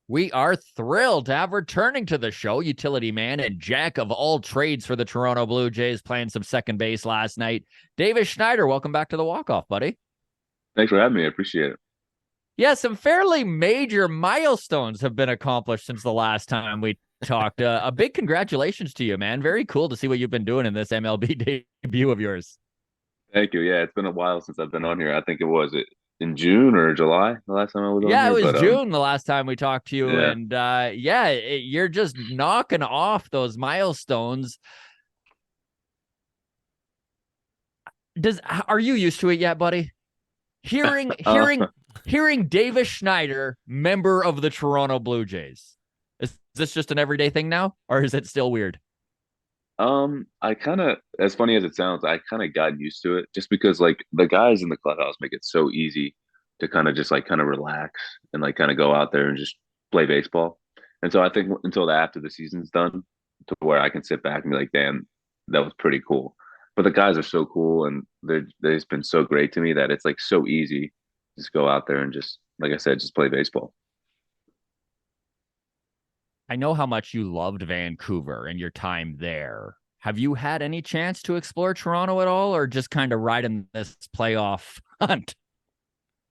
We are thrilled to have returning to the show, utility man and jack of all trades for the Toronto Blue Jays, playing some second base last night. Davis Schneider, welcome back to the walk-off, buddy. Thanks for having me. I appreciate it. Yeah, some fairly major milestones have been accomplished since the last time we talked. A big congratulations to you, man. Very cool to see what you've been doing in this MLB debut of yours. Thank you. Yeah, it's been a while since I've been on here. I think it in June or July the last time I was on Yeah, it here. was But June the last time we talked to you, yeah. and you're just knocking off those milestones. Are you used to it yet, buddy? Hearing Uh, hearing hearing Davis Schneider, member of the Toronto Blue Jays. Is this just an everyday thing now, or is it still weird? I kind of, as funny as it sounds, I kind of got used to it just because like the guys in the clubhouse make it so easy to kind of just like kind of relax and like kind of go out there and just play baseball. And so I think until after the season's done, to where I can sit back and be like, damn, that was pretty cool. But the guys are so cool and they've been so great to me that it's like so easy. Just go out there and just, like I said, just play baseball. I know how much you loved Vancouver and your time there. Have you had any chance to explore Toronto at all, or just kind of riding this playoff hunt?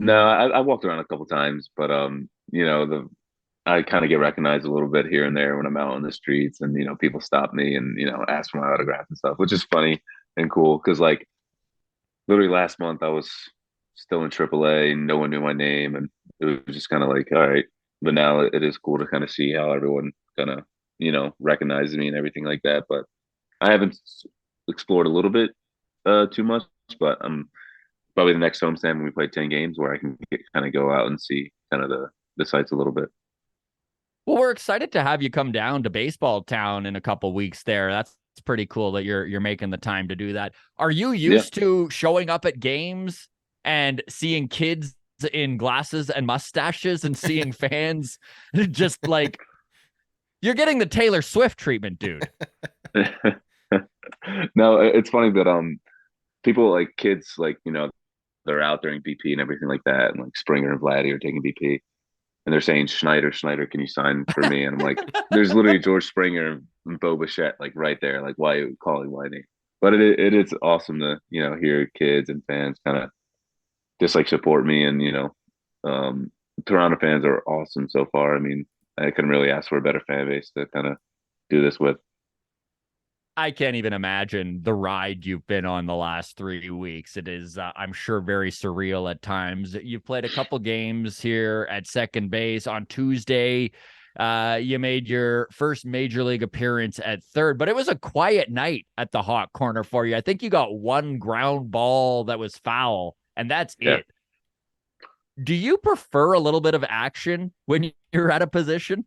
No, I walked around a couple times, but I kind of get recognized a little bit here and there when I'm out on the streets, and people stop me and ask for my autograph and stuff, which is funny and cool because like literally last month I was still in AAA and no one knew my name, and it was just kind of like all right, but now it is cool to kind of see how everyone kind of recognizes me and everything like that. But I haven't explored a little bit too much, but probably the next homestand when we play 10 games where I can kind of go out and see kind of the sites a little bit. Well, we're excited to have you come down to Baseball Town in a couple weeks there. That's pretty cool that you're making the time to do that. Are you Yeah. used to showing up at games and seeing kids in glasses and mustaches and seeing fans just like you're getting the Taylor Swift treatment, dude? No, it's funny that people like kids like they're out during BP and everything like that, and like Springer and Vladdy are taking BP, and they're saying Schneider, can you sign for me? And I'm like, there's literally George Springer and Bo Bichette like right there, like why are you calling my name? But it is awesome to hear kids and fans kind of just like support me, and um, Toronto fans are awesome so far. I mean, I couldn't really ask for a better fan base to kind of do this with. I can't even imagine the ride you've been on the last 3 weeks. It is, I'm sure, very surreal at times. You've played a couple games here at second base. On Tuesday, you made your first major league appearance at third, but it was a quiet night at the hot corner for you. I think you got one ground ball that was foul, and that's Yeah. it. Do you prefer a little bit of action when you're at a position?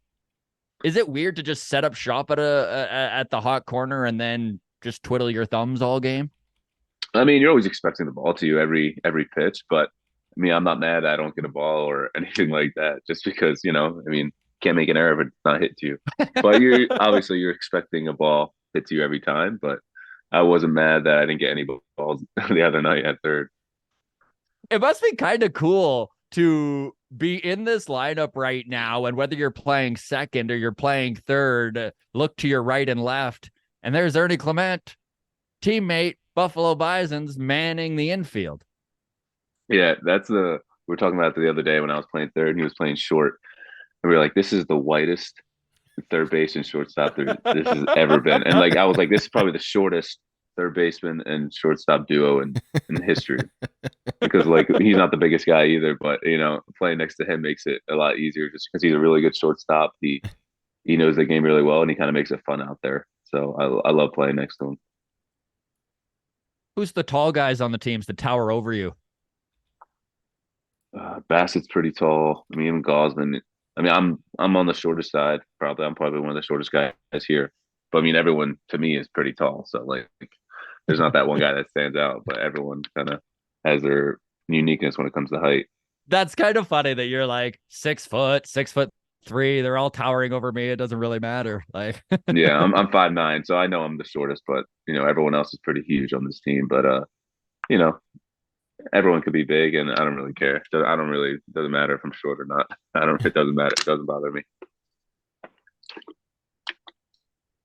Is it weird to just set up shop at the hot corner and then just twiddle your thumbs all game? I mean, you're always expecting the ball to you every pitch, but I mean, I'm not mad I don't get a ball or anything like that, just because I mean, can't make an error if it's not hit to you. But you're expecting a ball hit to you every time. But I wasn't mad that I didn't get any balls the other night at third. It must be kind of cool to be in this lineup right now, and whether you're playing second or you're playing third, look to your right and left, and there's Ernie Clement, teammate, Buffalo Bisons, manning the infield. Yeah, we were talking about it the other day when I was playing third and he was playing short. And we were like, this is the whitest third base and shortstop this has ever been. And like I was like, this is probably the shortest third baseman and shortstop duo in history. Because like he's not the biggest guy either, but playing next to him makes it a lot easier just because he's a really good shortstop. He knows the game really well and he kind of makes it fun out there. So I love playing next to him. Who's the tall guys on the teams that tower over you? Bassett's pretty tall. I mean, even Gosman. I mean, I'm on the shortest side. Probably I'm probably one of the shortest guys here. But I mean, everyone to me is pretty tall. So like, there's not that one guy that stands out, but everyone kind of has their uniqueness when it comes to height. That's kind of funny that you're like 6 foot, 6'3". They're all towering over me. It doesn't really matter. Like, Yeah, I'm 5'9", so I know I'm the shortest, but everyone else is pretty huge on this team. But you know, everyone could be big, and I don't really care. I don't really doesn't matter if I'm short or not. I don't. It doesn't matter. It doesn't bother me.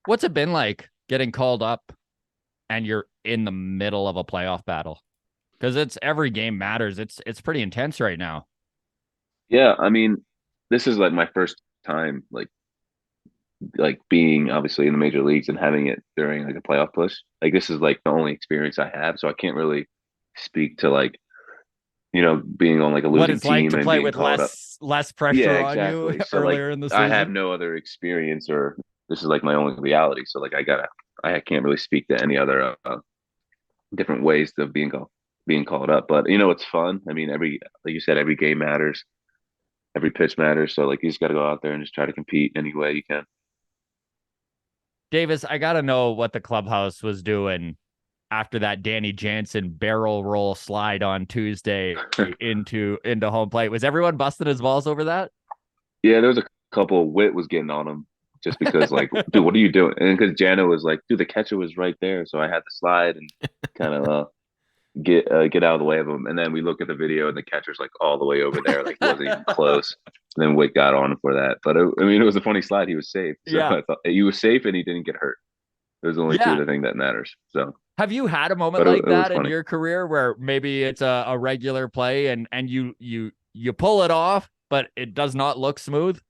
What's it been like getting called up and you're in the middle of a playoff battle? Because it's every game matters. It's pretty intense right now. Yeah, I mean, this is like my first time like being obviously in the major leagues and having it during like a playoff push. Like this is like the only experience I have, so I can't really speak to like, being on like a What losing it's like team to and play being with called up. less Yeah, pressure on you exactly. So like earlier in the I have season. no other experience or this is like my only reality. So like I can't really speak to any other different ways of being called up. But it's fun. I mean, like you said, every game matters, every pitch matters. So like you just got to go out there and just try to compete any way you can. Davis, I gotta know what the clubhouse was doing after that Danny Jansen barrel roll slide on Tuesday into home plate. Was everyone busting his balls over that? Yeah, there was a couple. Witt was getting on him just because, like, dude, what are you doing? And because Jana was like, dude, the catcher was right there, so I had to slide and kind of get out of the way of him. And then we look at the video, and the catcher's like all the way over there, like he wasn't even close. And then Witt got on him for that. But I mean, it was a funny slide. He was safe, so Yeah. I thought he was safe, and he didn't get hurt. Those are only two of Yeah. the thing that matters. So, Have you had a moment but like it was that in funny. your career where maybe it's a regular play and you pull it off, but it does not look smooth?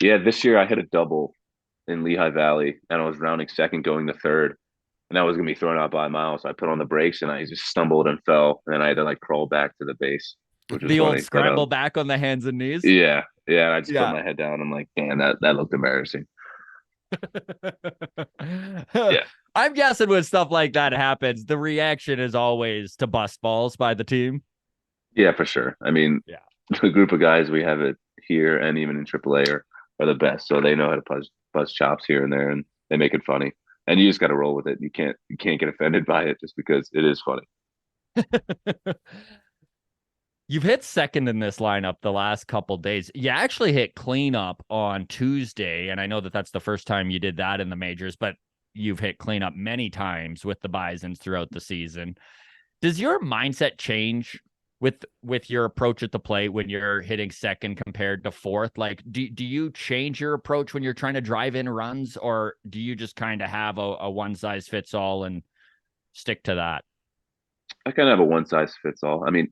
Yeah, this year I hit a double in Lehigh Valley, and I was rounding second, going to third, and I was gonna be thrown out by a mile. So I put on the brakes and I just stumbled and fell, and then I had to like crawl back to the base, which was The old funny. But scramble back on the hands and knees. yeah, I just put Yeah. my head down. I'm like, damn, that looked embarrassing. Yeah, I'm guessing when stuff like that happens, the reaction is always to bust balls by the team. yeah, for sure. I mean, Yeah. the group of guys we have it here and even in AAA are the best, so they know how to buzz chops here and there, and they make it funny. And you just got to roll with it. You can't get offended by it just because it is funny. You've hit second in this lineup the last couple days. You actually hit cleanup on Tuesday, and I know that that's the first time you did that in the majors, but you've hit cleanup many times with the Bisons throughout the season. Does your mindset change with your approach at the plate when you're hitting second compared to fourth? Like, do you change your approach when you're trying to drive in runs, or do you just kind of have a one size fits all and stick to that? I kind of have a one size fits all. I mean,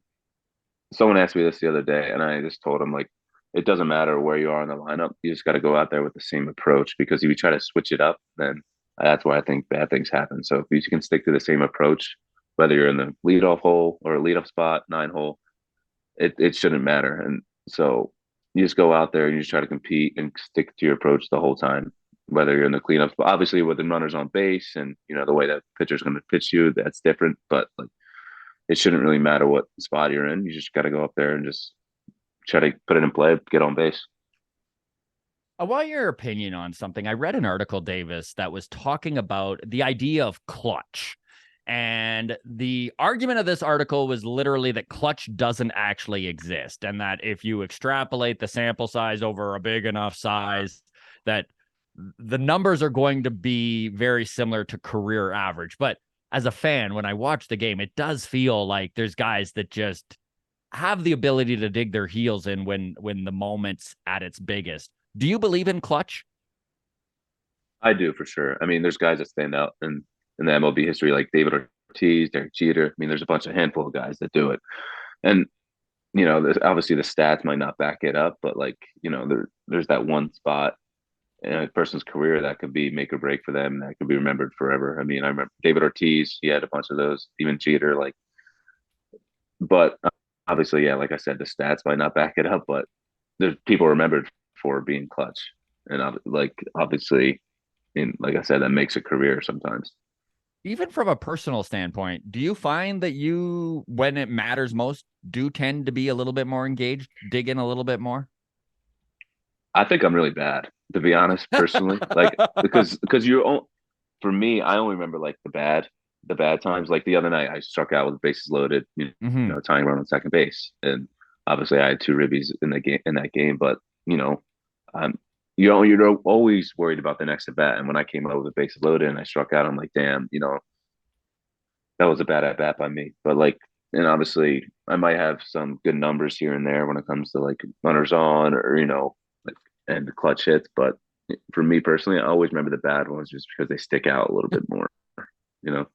someone asked me this the other day, and I just told him like, it doesn't matter where you are in the lineup. You just got to go out there with the same approach because if you try to switch it up, then that's where I think bad things happen. So if you can stick to the same approach, whether you're in the leadoff hole or a leadoff spot, nine hole, it shouldn't matter. And so you just go out there and you just try to compete and stick to your approach the whole time, whether you're in the cleanup spot. Obviously, with the runners on base and the way that pitcher's going to pitch you, that's different. But like it shouldn't really matter what spot you're in. You just got to go up there and just try to put it in play, get on base. I want your opinion on something. I read an article, Davis, that was talking about the idea of clutch. And the argument of this article was literally that clutch doesn't actually exist. And that if you extrapolate the sample size over a big enough size, that the numbers are going to be very similar to career average. But as a fan, when I watch the game, it does feel like there's guys that just have the ability to dig their heels in when the moment's at its biggest. Do you believe in clutch? I do for sure. I mean, there's guys that stand out in the MLB history like David Ortiz, Derek Jeter. I mean, there's a bunch of handful of guys that do it, and obviously the stats might not back it up, but like there's that one spot in a person's career that could be make or break for them. That could be remembered forever. I mean, I remember David Ortiz. He had a bunch of those. Even Jeter, like, but obviously, yeah, like I said, the stats might not back it up, but there's people remembered for being clutch, and like obviously, and like I said, that makes a career sometimes. Even from a personal standpoint, do you find that you, when it matters most, do tend to be a little bit more engaged, dig in a little bit more? I think I'm really bad, to be honest, personally. Like because for me, I only remember like the bad times. Like the other night, I struck out with bases loaded, Mm-hmm. tying run on second base, and obviously I had two ribbies in that game. But you know, um, you're always worried about the next at bat. And when I came out with the bases loaded and I struck out, I'm like, damn, that was a bad at bat by me. But like, and obviously, I might have some good numbers here and there when it comes to like runners on or like and clutch hits, but for me personally, I always remember the bad ones just because they stick out a little bit more, you know?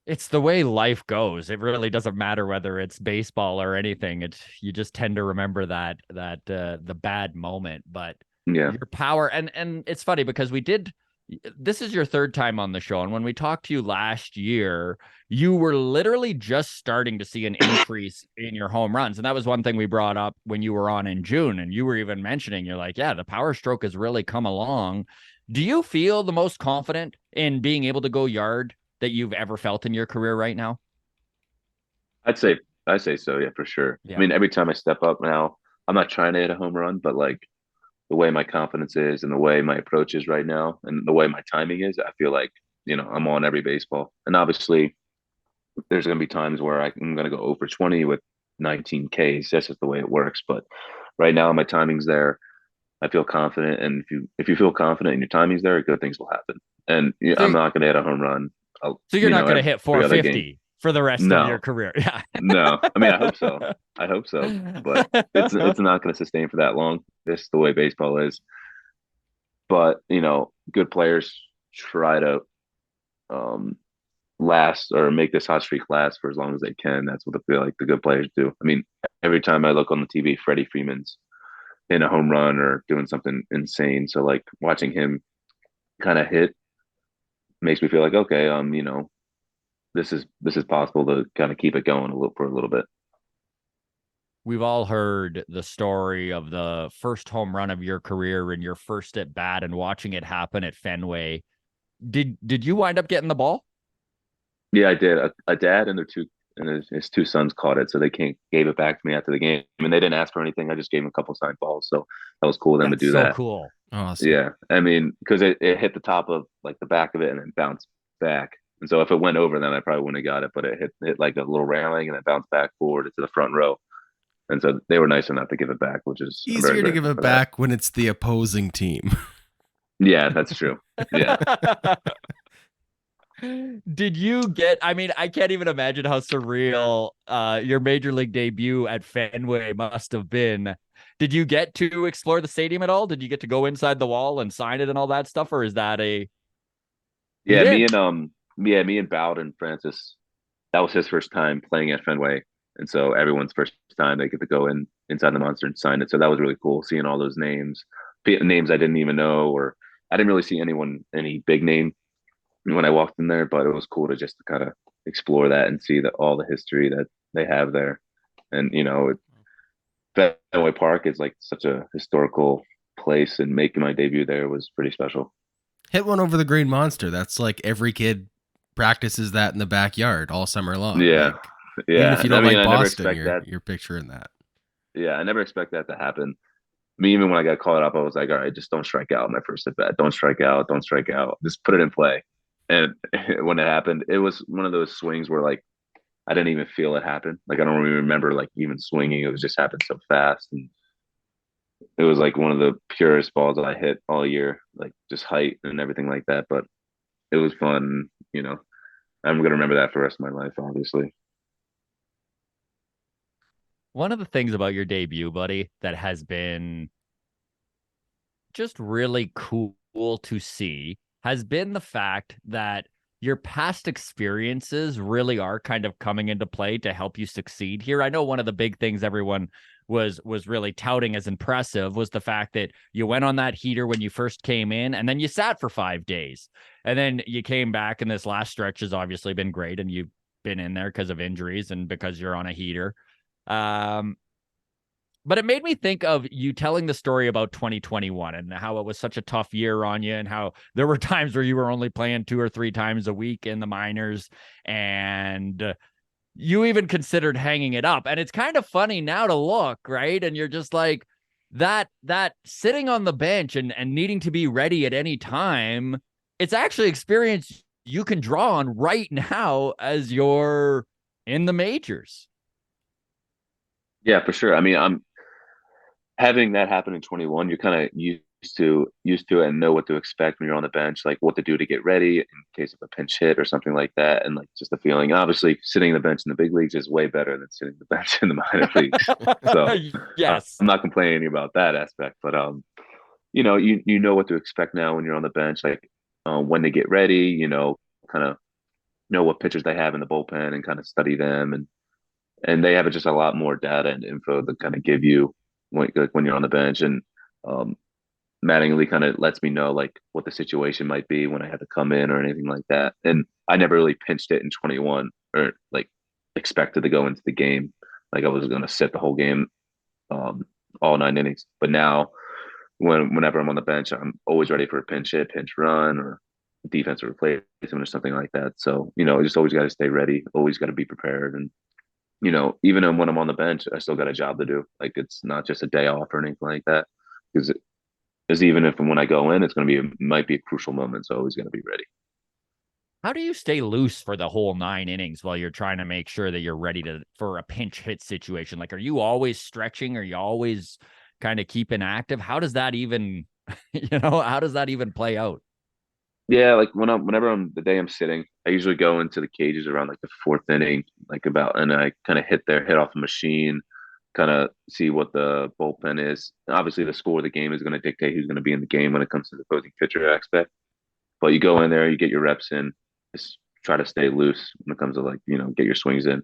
It's the way life goes. It really doesn't matter whether it's baseball or anything. It's you just tend to remember that the bad moment, but Yeah. your power and it's funny because we did this is your third time on the show, and when we talked to you last year, you were literally just starting to see an increase in your home runs, and that was one thing we brought up when you were on in June, and you were even mentioning you're like, yeah, the power stroke has really come along. Do you feel the most confident in being able to go yard that you've ever felt in your career right now? I'd say I'd say so, yeah, for sure. I Yeah. mean, every time I step up now, I'm not trying to hit a home run, but like the way my confidence is and the way my approach is right now and the way my timing is, I feel like, I'm on every baseball. And obviously there's gonna be times where I'm gonna go over 20 with 19 Ks. That's just the way it works. But right now my timing's there. I feel confident, and if you feel confident and your timing's there, good things will happen. And So, I'm not gonna hit a home run, so you're not going to hit every other game. 450 for the rest of your No, career. Yeah. no. I mean, I hope so. I hope so, but it's not going to sustain for that long. This is the way baseball is. But good players try to um, last or make this hot streak last for as long as they can. That's what I feel like the good players do. I mean, every time I look on the TV, Freddie Freeman's in a home run or doing something insane. So like watching him kind of hit makes me feel like okay, this is possible to kind of keep it going for a little bit. We've all heard the story of the first home run of your career and your first at bat and watching it happen at Fenway. Did you wind up getting the ball? Yeah, I did. A dad and their two and his two sons caught it, so they gave it back to me after the game. I mean, they didn't ask for anything. I just gave them a couple signed balls, so that was cool of them to That's do so that. cool. Awesome. Yeah, I mean, because it hit the top of like the back of it and then bounced back. And so if it went over them, I probably wouldn't have got it. But it hit like a little railing and then bounced back forward into the front row. And so they were nice enough to give it back, which is I'm very Easier to give grateful it for that. back when it's the opposing team. Yeah, that's true. Yeah. Did you get, I mean, I can't even imagine how surreal your major league debut at Fenway must have been. Did you get to explore the stadium at all? Did you get to go inside the wall and sign it and all that stuff? Or is that a you Yeah, did? me and Bowden Francis, that was his first time playing at Fenway. And so everyone's first time they get to go inside the monster and sign it. So that was really cool seeing all those names I didn't even know, or I didn't really see any big name when I walked in there, but it was cool to just to kind of explore that and see all the history that they have there. And Fenway Park is like such a historical place, and making my debut there was pretty special. Hit one over the green monster. That's like every kid practices that in the backyard all summer long. Yeah, Like even if yeah. you I don't mean, like I never Boston, expect that. you're picturing that. Yeah, I never expect that to happen. Me, even when I got called up, I was like, all right, just don't strike out my first at bat. Don't strike out. Don't strike out. Just put it in play. And when it happened, it was one of those swings where like I didn't even feel it happen. Like I don't really remember like even swinging. It was just happened so fast, and it was like one of the purest balls that I hit all year, like just height and everything like that. But it was fun. I'm gonna remember that for the rest of my life, obviously. One of the things about your debut, buddy, that has been just really cool to see has been the fact that your past experiences really are kind of coming into play to help you succeed here. I know one of the big things everyone was really touting as impressive was the fact that you went on that heater when you first came in and then you sat for 5 days. And then you came back and this last stretch has obviously been great and you've been in there because of injuries and because you're on a heater. Um, but it made me think of you telling the story about 2021 and how it was such a tough year on you and how there were times where you were only playing 2 or 3 times a week in the minors and you even considered hanging it up. And it's kind of funny now to look, right? And you're just like that sitting on the bench and needing to be ready at any time. It's actually experience you can draw on right now as you're in the majors. Yeah, for sure. I mean, I'm having that happen in 21. You're kind of used to it and know what to expect when you're on the bench, like what to do to get ready in case of a pinch hit or something like that, and like just the feeling. Obviously, sitting the bench in the big leagues is way better than sitting the bench in the minor leagues. So Yes. I'm not complaining about that aspect, but you know what to expect now when you're on the bench, like when they get ready, kind of know what pitchers they have in the bullpen and kind of study them, and they have just a lot more data and info to kind of give you when you're on the bench. And um, Mattingly kind of lets me know like what the situation might be when I have to come in or anything like that. And I never really pinched it in 21 or like expected to go into the game. Like I was going to sit the whole game, um, all 9 innings. But now, whenever I'm on the bench, I'm always ready for a pinch hit, pinch run, or defensive replacement or something like that. So just always got to stay ready, always got to be prepared, and even when I'm on the bench, I still got a job to do. Like it's not just a day off or anything like that, because even if when I go in, it's going to be might be a crucial moment, so always going to be ready. How do you stay loose for the whole 9 innings while you're trying to make sure that you're ready for a pinch hit situation? Like, are you always stretching? Are you always kind of keeping active? How does that even, how does that even play out? Yeah, like whenever the day I'm sitting, I usually go into the cages around like the fourth inning, and I kind of hit off the machine, kind of see what the bullpen is. Obviously, the score of the game is going to dictate who's going to be in the game when it comes to the opposing pitcher aspect. But you go in there, you get your reps in, just try to stay loose when it comes to like get your swings in,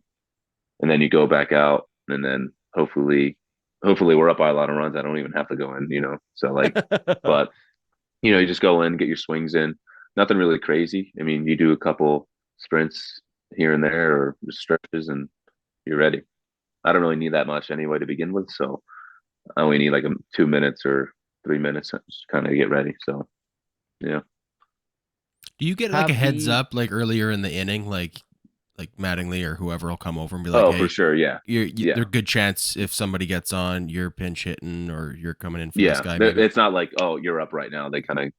and then you go back out, and then hopefully we're up by a lot of runs. I don't even have to go in. So like, but you just go in, get your swings in. Nothing really crazy. I mean, you do a couple sprints here and there or just stretches, and you're ready. I don't really need that much anyway to begin with, so I only need like 2 minutes or 3 minutes to just kind of get ready. So yeah. Do you get like a Have heads the up like earlier in the inning, like Mattingly or whoever will come over and be like, Oh, for "Hey, sure. Yeah. there's Yeah. a good chance if somebody gets on, you're pinch hitting or you're coming in for this Yeah. guy, maybe." It's not like, oh, you're up right now. They kind of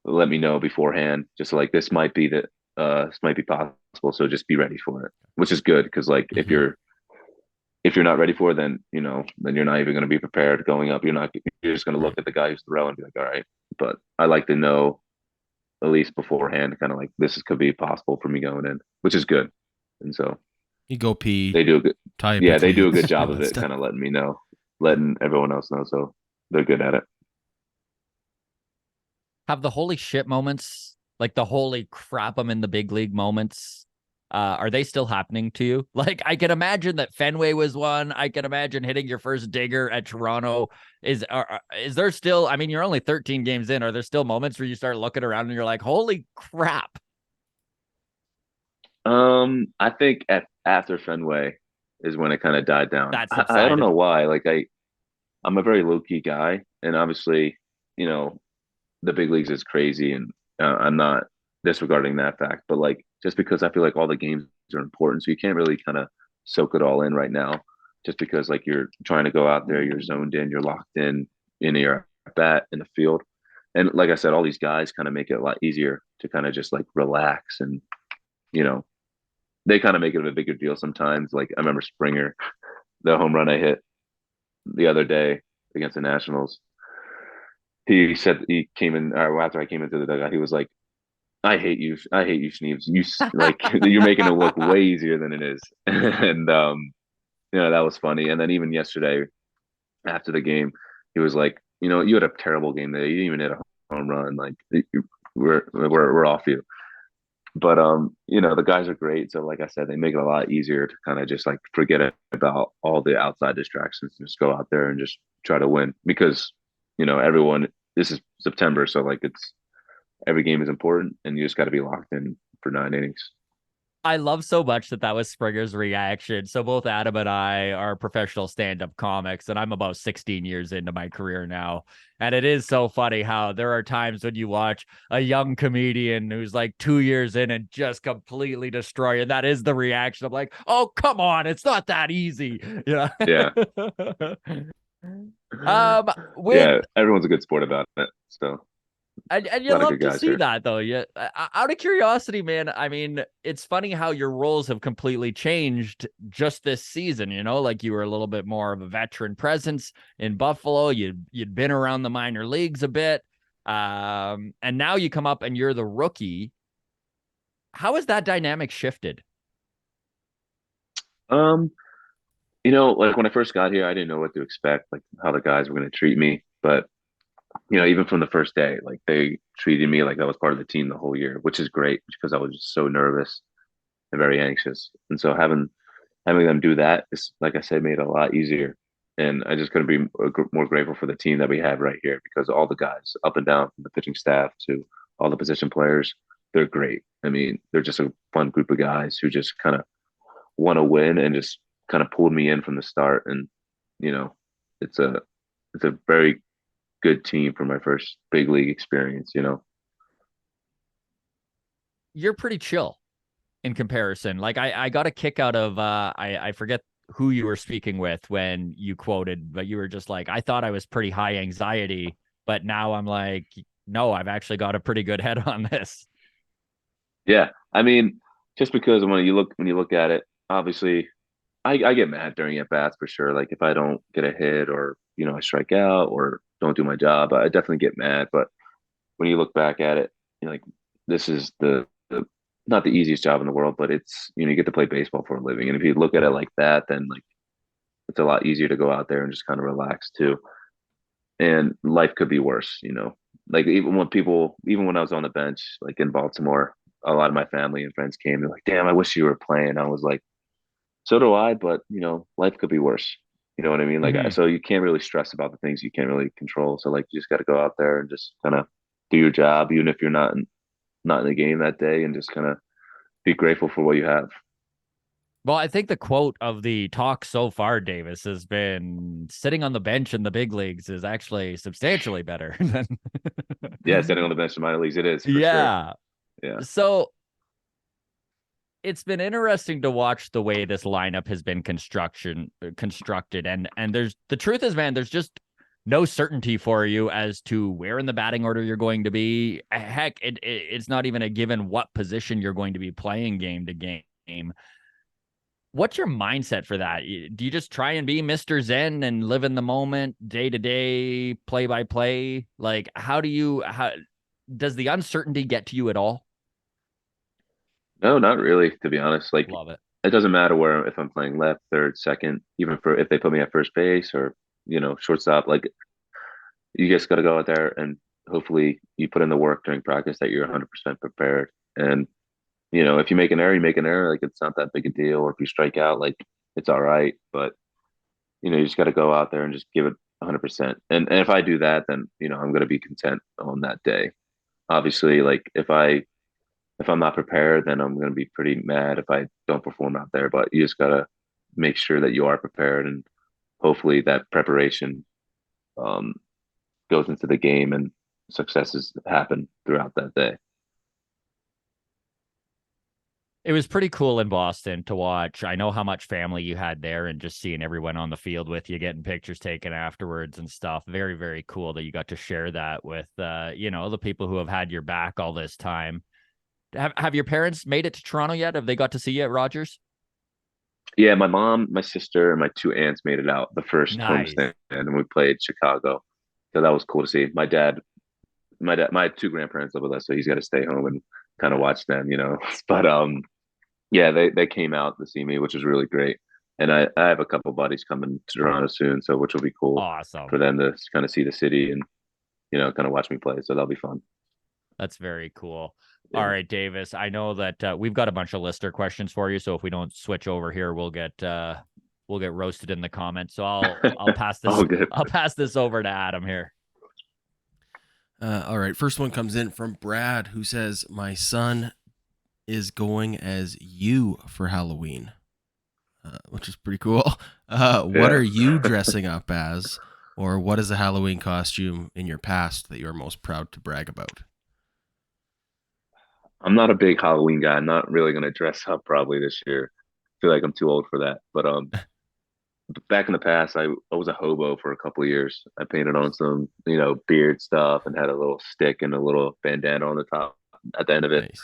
let me know beforehand, just like this might be possible. So just be ready for it, which is good because like Mm-hmm. if you're not ready for it, then you're not even going to be prepared going up. You're just going to look Right. at the guy who's throwing and be like, all right. But I like to know at least beforehand, kind of like could be possible for me going in, which is good. And so You go pee, they do a good, tie up your yeah, they do a good cleats, all job of that it, stuff. kind of letting me know, letting everyone else know. So they're good at it. have the holy shit moments, like the holy crap, I'm in the big league moments. Are they still happening to you? Like, I can imagine that Fenway was one. I can imagine hitting your first digger at Toronto. Is there still? I mean, you're only 13 games in. Are there still moments where you start looking around and you're like, "Holy crap!" I think after Fenway is when it kind of died down. That I don't subsided. know why. Like I'm a very low key guy, and obviously, you know, the big leagues is crazy, and I'm not disregarding that fact. But like, just because I feel like all the games are important, so you can't really kind of soak it all in right now. Just because like you're trying to go out there, you're zoned in, you're locked in your bat in the field, and like I said, all these guys kind of make it a lot easier to kind of just like relax and you know they kind of make it a bigger deal sometimes. Like I remember Springer, the home run I hit the other day against the Nationals. He said he came in or after I came into the dugout. He was like, I hate you, Schneebs. Like you're making it look way easier than it is." And that was funny. And then even yesterday after the game, he was like, you had a terrible game there. You didn't even hit a home run. Like we're off you. But the guys are great. So like I said, they make it a lot easier to kind of just like forget about all the outside distractions and just go out there and just try to win because everyone. This is September, so like it's every game is important, and you just got to be locked in for 9 innings. I love so much that was Springer's reaction. So both Adam and I are professional stand-up comics, and I'm about 16 years into my career now. And it is so funny how there are times when you watch a young comedian who's like 2 years in and just completely destroy, and that is the reaction of like, "Oh, come on, it's not that easy." Yeah. Yeah, With yeah. Everyone's a good sport about it. So and a you lot of love good to guys see here. that though. Yeah, out of curiosity, man. I mean, it's funny how your roles have completely changed just this season. Like you were a little bit more of a veteran presence in Buffalo. You'd been around the minor leagues a bit, and now you come up and you're the rookie. How has that dynamic shifted? Um, like when I first got here, I didn't know what to expect, like how the guys were going to treat me. But even from the first day, like they treated me like I was part of the team the whole year, which is great because I was just so nervous and very anxious. And so having them do that is, like I said, made it a lot easier. And I just couldn't be more grateful for the team that we have right here because all the guys up and down from the pitching staff to all the position players, they're great. I mean, they're just a fun group of guys who just kind of want to win and just kind of pulled me in from the start. And, you know, it's a, it's a very good team for my first big league experience. You're pretty chill in comparison. Like I got a kick out of I forget who you were speaking with when you quoted, but you were just like, I thought I was pretty high anxiety, but now I'm like, no, I've actually got a pretty good head on this. Yeah. I mean, just because when you look at it, obviously I get mad during at bats for sure. Like if I don't get a hit or, I strike out or don't do my job, I definitely get mad. But when you look back at it, like this is the not the easiest job in the world, but it's, you get to play baseball for a living. And if you look at it like that, then like it's a lot easier to go out there and just kind of relax too. And life could be worse. Like even when I was on the bench, like in Baltimore, a lot of my family and friends came. They're like, "Damn, I wish you were playing." I was like, "So do I," but life could be worse. You know what I mean? Like, Mm-hmm. so you can't really stress about the things you can't really control. So like, you just got to go out there and just kind of do your job, even if you're not in the game that day, and just kind of be grateful for what you have. Well, I think the quote of the talk so far, Davis, has been sitting on the bench in the big leagues is actually substantially better than. Yeah, sitting on the bench in minor leagues, it is for sure. Yeah. Yeah. So it's been interesting to watch the way this lineup has been constructed, and there's the truth is, man, there's just no certainty for you as to where in the batting order you're going to be. Heck, it's not even a given what position you're going to be playing game to game. What's your mindset for that? Do you just try and be Mr. Zen and live in the moment, day to day, play by play? Like, how does the uncertainty get to you at all? No, not really, to be honest. Like, Love it. it doesn't matter where if I'm playing left, third, second, even for if they put me at first base or shortstop. Like, you just got to go out there and hopefully you put in the work during practice that you're 100% prepared. And if you make an error, you make an error. Like, it's not that big a deal. Or if you strike out, like, it's all right. But you just got to go out there and just give it 100%. And if I do that, then I'm going to be content on that day. Obviously, like if I'm not prepared, then I'm going to be pretty mad if I don't perform out there. But you just got to make sure that you are prepared, and hopefully that preparation um, goes into the game and successes happen throughout that day. It was pretty cool in Boston to watch. I know how much family you had there and just seeing everyone on the field with you, getting pictures taken afterwards and stuff. Very, very cool that you got to share that with, the people who have had your back all this time. Have your parents made it to Toronto yet? Have they got to see you at Rogers? Yeah, my mom, my sister, and my two aunts made it out the first Nice. homestand, and we played Chicago. So that was cool to see. My two grandparents live with us, so he's got to stay home and kind of watch them. But yeah, they came out to see me, which was really great. And I have a couple buddies coming to Toronto soon, so which will be cool for Awesome. them to kind of see the city and kind of watch me play. So that'll be fun. That's very cool. All Yeah. right, Davis. I know that we've got a bunch of listener questions for you, so if we don't switch over here, we'll get roasted in the comments. So I'll pass this All good. I'll pass this over to Adam here. All right. First one comes in from Brad, who says, "My son is going as you for Halloween," which is pretty cool. What Yeah. are you dressing up as, or what is a Halloween costume in your past that you are most proud to brag about? I'm not a big Halloween guy. I'm not really gonna dress up probably this year. I feel like I'm too old for that. But back in the past, I was a hobo for a couple of years. I painted on some, beard stuff and had a little stick and a little bandana on the top at the end of it. Nice.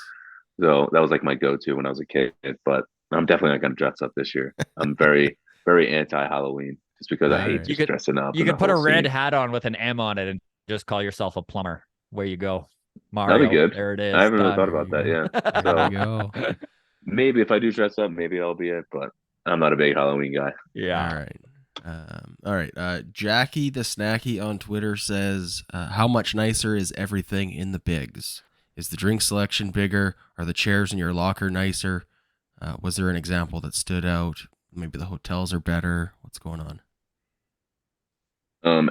So that was like my go-to when I was a kid. But I'm definitely not gonna dress up this year. I'm very, very anti-Halloween just because All I hate right. You just could dressing up you and the could put whole a red scene. hat on with an M on it and just call yourself a plumber. Where you go, That'd be Mario. good. There it I is. haven't really Done. thought There about you that. go. Yeah. There you So go. maybe if I do dress up, maybe I'll be it. But I'm not a big Halloween guy. All Yeah. right. All right. Jackie the Snacky on Twitter says, how much nicer is everything in the bigs? Is the drink selection bigger? Are the chairs in your locker nicer? Was there an example that stood out? Maybe the hotels are better. What's going on?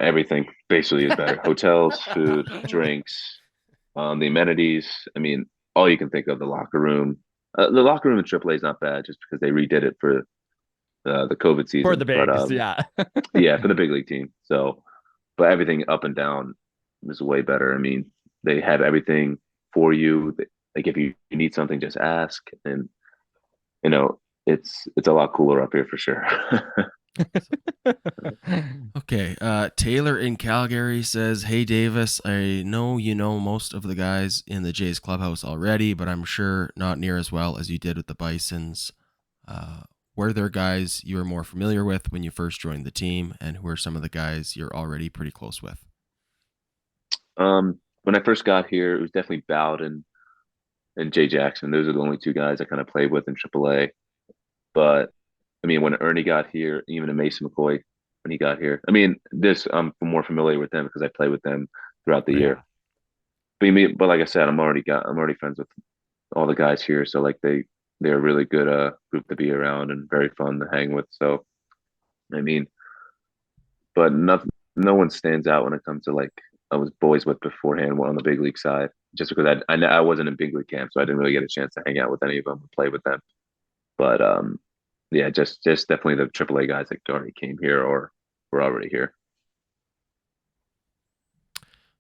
Everything basically is better. Hotels, food, drinks, the amenities. I mean, all you can think of. The locker room. The locker room in AAA is not bad, just because they redid it for the COVID For the season. But bigs, yeah. yeah, for the big league team. So, but everything up and down is way better. I mean, they have everything for you. Like if you need something, just ask, and you know it's a lot cooler up here for sure. Okay. Taylor in Calgary says, hey, Davis, I know you know most of the guys in the Jays clubhouse already, but I'm sure not near as well as you did with the Bisons. Were there guys you were more familiar with when you first joined the team, and who are some of the guys you're already pretty close with? When I first got here, it was definitely Bowden and Jay Jackson. Those are the only two guys I kind of played with in AAA. But I mean, when Ernie got here, even a Mason McCoy when he got here. I mean, this I'm more familiar with them because I played with them throughout the Right. year. But like I said, I'm already friends with all the guys here. So like they're a really good group to be around and very fun to hang with. So I mean, but no one stands out when it comes to like I was boys with beforehand on the big league side. Just because I wasn't in big league camp, so I didn't really get a chance to hang out with any of them and play with them. But yeah, just definitely the AAA guys that already came here or were already here.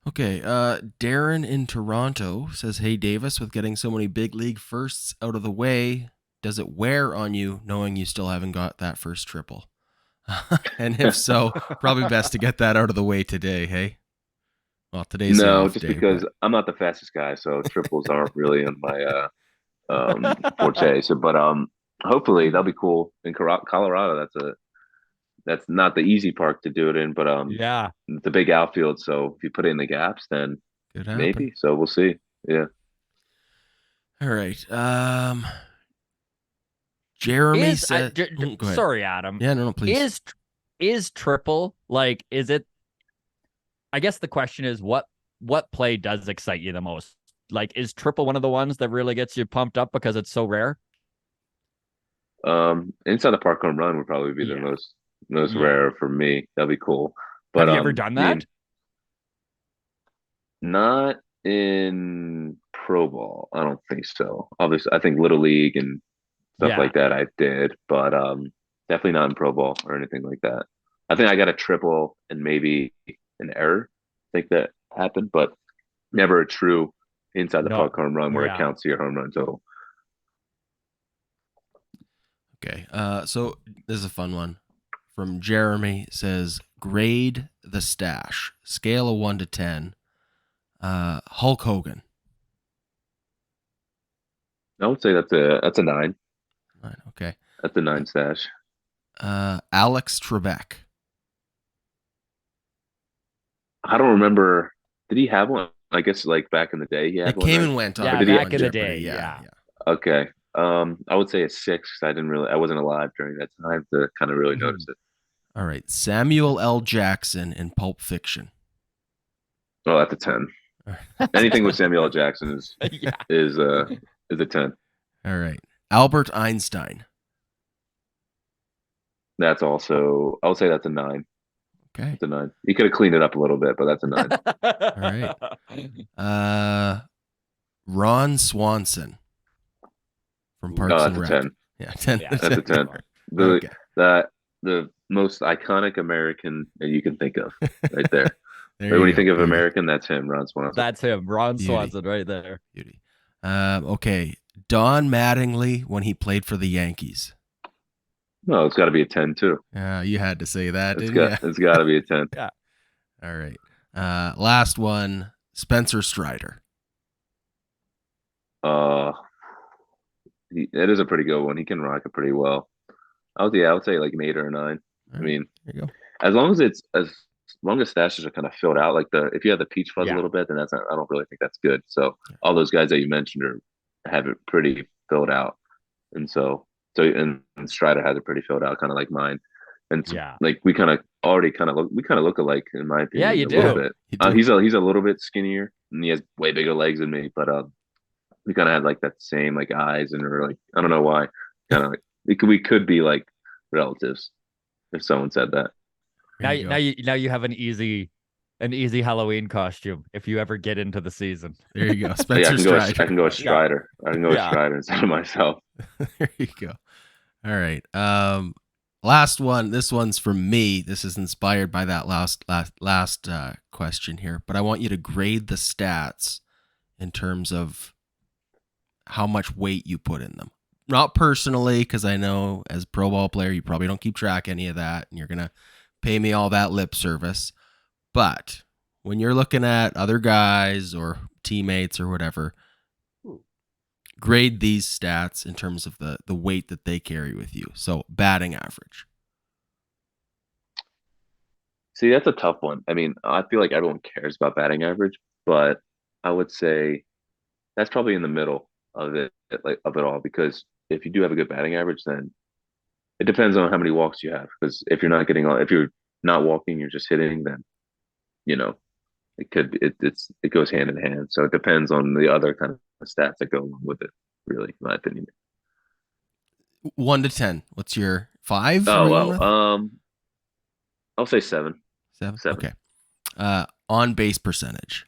Okay, Darren in Toronto says, hey, Davis, with getting so many big league firsts out of the way, does it wear on you knowing you still haven't got that first triple? And if so, probably best to get that out of the way today, hey? Well, today's the No, off just day, because but I'm not the fastest guy, so triples aren't really in my forte. So, but hopefully that'll be cool in Colorado. That's not the easy park to do it in, but Yeah. it's a big outfield. So if you put in the gaps, then could happen. maybe. So we'll see. Yeah. All right. Jeremy said, go ahead. Sorry, Adam. Yeah, no, please. Is triple like? Is it? I guess the question is what play does excite you the most? Like, is triple one of the ones that really gets you pumped up because it's so rare? Inside the park home run would probably be the Yeah. most Yeah. rare for me. That'd be cool. But Have you ever done I mean, that? not in pro ball. I don't think so. Obviously, I think little league and stuff Yeah. like that I did, but definitely not in pro ball or anything like that. I think I got a triple and maybe an error. I think that happened, but never a true inside the No. park home run where it Yeah. counts to your home run total. Okay. So this is a fun one. From Jeremy, it says, grade the stash. Scale of 1 to 10. Hulk Hogan. I would say that's a 9. 9, okay. That's a 9 stash. Alex Trebek. I don't remember. Did he have one? I guess like back in the day, he had It one. came Right? and went on. Yeah, Did he? back in the day. Jeopardy. Yeah. Okay. I would say a 6. I wasn't alive during that time to kind of really notice it. All right. Samuel L. Jackson in Pulp Fiction. Oh, that's a 10. Anything with Samuel L. Jackson Yeah. is a 10. All right. Albert Einstein. That's also I would say that's a 9. Okay. It's a 9. You could have cleaned it up a little bit, but that's a 9. All right. Ron Swanson from Parks Oh, and that's a Rec. 10. Yeah, 10. Yeah, That's a 10. Okay. The most iconic American that you can think of, right there. There When you go. think of Beauty. American, that's him, Ron Swanson. That's him, Ron Beauty. Swanson, right there. Beauty. Okay. Don Mattingly when he played for the Yankees. No, it's got to be a 10 too. You had to say that, didn't you? It's got to be a 10. Yeah. All right. Last one, Spencer Strider. It is a pretty good one. He can rock it pretty well. I would say like an 8 or a 9. All I right, mean, there you go. as long as stashes are kind of filled out, like if you have the peach fuzz a Yeah. little bit, then I don't really think that's good. So all those guys that you mentioned have it pretty filled out, and so and Strider has it pretty filled out, kind of like mine. and Yeah. like we kind of already kind of look alike in my Yeah, opinion you a little do. bit. You do. He's a little bit skinnier and he has way bigger legs than me, but we kind of had like that same like eyes and we're like I don't know why, kind of like we could be like relatives if someone said that. There you go. Now you have an easy Halloween costume if you ever get into the season. There you go. But yeah, Spencer Strider. I can go as Yeah. Strider. I can go as Yeah. Strider instead of myself. There you go. All right. Last one. This one's from me. This is inspired by that last question here, but I want you to grade the stats in terms of how much weight you put in them. Not personally, because I know as a pro ball player, you probably don't keep track any of that, and you're gonna pay me all that lip service. But when you're looking at other guys or teammates or whatever, grade these stats in terms of the weight that they carry with you. So batting average. See, that's a tough one. I mean, I feel like everyone cares about batting average, but I would say that's probably in the middle of it, like of it all, because if you do have a good batting average, then it depends on how many walks you have. Because if you're not walking, you're just hitting, then you know it goes hand in hand. So it depends on the other kind of stats that go along with it. Really, in my opinion. 1 to 10. What's your 5? I'll say 7. 7. 7. Okay. On base percentage.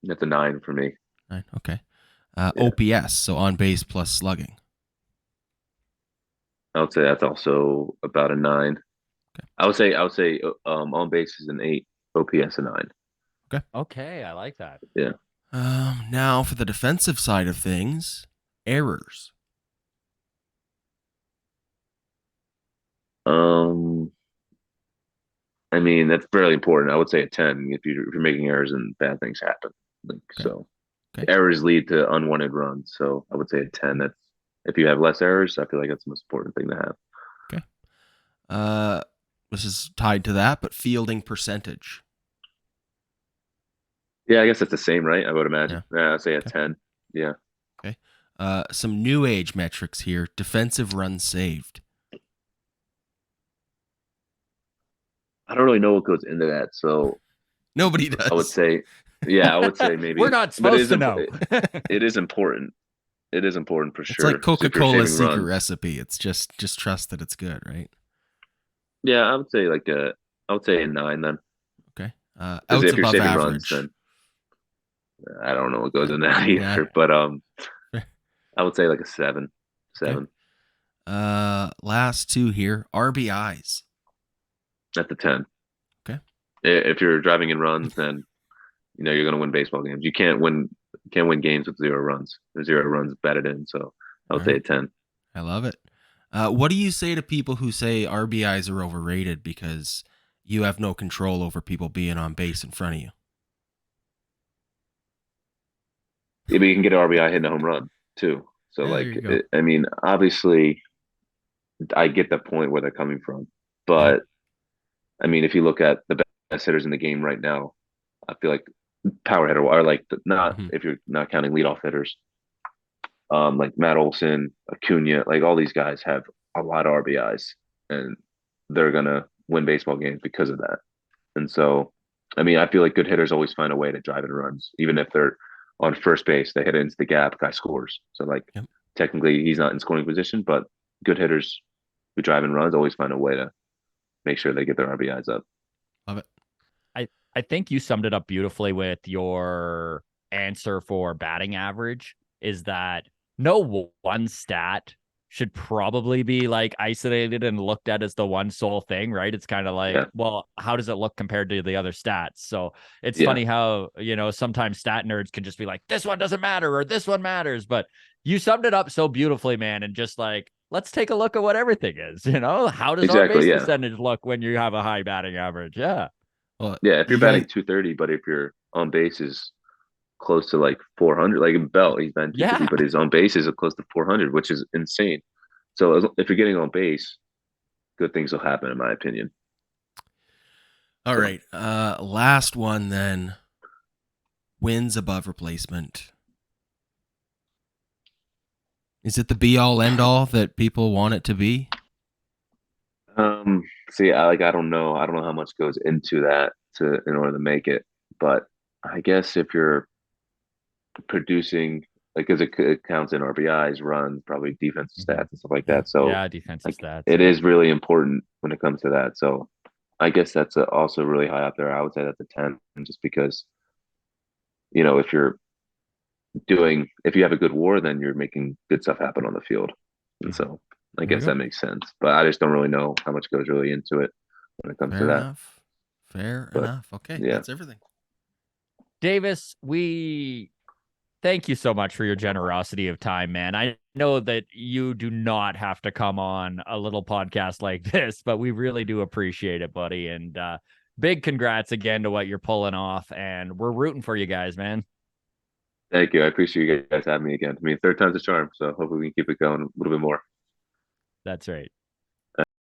That's a 9 for me. 9. Okay. Yeah. OPS, so on base plus slugging. I would say that's also about a 9. Okay. I would say on base is an 8, OPS a 9. Okay, I like that. Yeah. Now for the defensive side of things, errors. I mean that's fairly important. I would say a 10 if you're making errors and bad things happen. Like Okay. so, Okay. errors lead to unwanted runs. So I would say a 10. That's if you have less errors, I feel like that's the most important thing to have. Okay. This is tied to that, but fielding percentage. Yeah, I guess that's the same, right? I would imagine. Yeah. I'd say a Okay. 10. Yeah. Okay. Some new age metrics here. Defensive runs saved. I don't really know what goes into that, so Nobody does. I would say, yeah, I would say maybe We're not supposed to know. It is important. It is important for It's sure. like Coca-Cola's Saving secret runs. recipe. It's just trust that it's good, right? Yeah, I would say I would say a 9 then. Okay. Because Outs if you're above saving average. runs, then I don't know what goes in that Yeah. either. But I would say like a 7. 7. Last two here. RBIs. That's a 10. Okay. If you're driving in runs, then you're going to win baseball games. You can't win games with 0 runs. There's 0 runs batted in. So I would say a 10. I love it. What do you say to people who say RBIs are overrated because you have no control over people being on base in front of you? Yeah, but you can get an RBI hitting a home run too. So Yeah, there you go. I mean, obviously, I get the point where they're coming from, but I mean, if you look at the best hitters in the game right now, I feel like power hitter or like not Mhm. if you're not counting leadoff hitters, like Matt Olson, Acuna, like all these guys have a lot of RBIs, and they're gonna win baseball games because of that. And so, I mean, I feel like good hitters always find a way to drive in runs, even if they're on first base, they hit it into the gap, guy scores. So like Yep. technically he's not in scoring position, but good hitters who drive in runs always find a way to make sure they get their RBIs up. Love it. I think you summed it up beautifully with your answer for batting average is that no one stat should probably be like isolated and looked at as the one sole thing, right? It's kind of like, Yeah. well, how does it look compared to the other stats? So it's Yeah. funny how, sometimes stat nerds can just be like, this one doesn't matter or this one matters. But you summed it up so beautifully, man. And just like, let's take a look at what everything is. How does our Exactly, base yeah. percentage look when you have a high batting average? Yeah. Well, Yeah, if you're you batting guys- 230, but if your on base is close to like 400, like in Belt, he's batting 250, Yeah. but his on base is close to 400, which is insane. So if you're getting on base, good things will happen, in my opinion. All right. Last one then. Wins above replacement. Is it the be all end all that people want it to be? See, I don't know. I don't know how much goes into that to in order to make it, but I guess if you're producing, like, because it counts in RBIs, runs, probably defensive Mhm. stats and stuff like Yeah. that. So, Yeah, defensive like, stats. it Yeah. is really important when it comes to that. So, I guess that's also really high up there. I would say that's a 10, just because if if you have a good WAR, then you're making good stuff happen on the field, and Mhm. so I There you guess go. that makes sense. But I just don't really know how much goes really into it when it comes to Fair that. enough. Fair But enough. Okay, yeah, that's everything. Davis, we thank you so much for your generosity of time, man. I know that you do not have to come on a little podcast like this, but we really do appreciate it, buddy. And big congrats again to what you're pulling off. And we're rooting for you guys, man. thank you. I appreciate you guys having me again. I mean, third time's a charm. So hopefully we can keep it going a little bit more. That's right.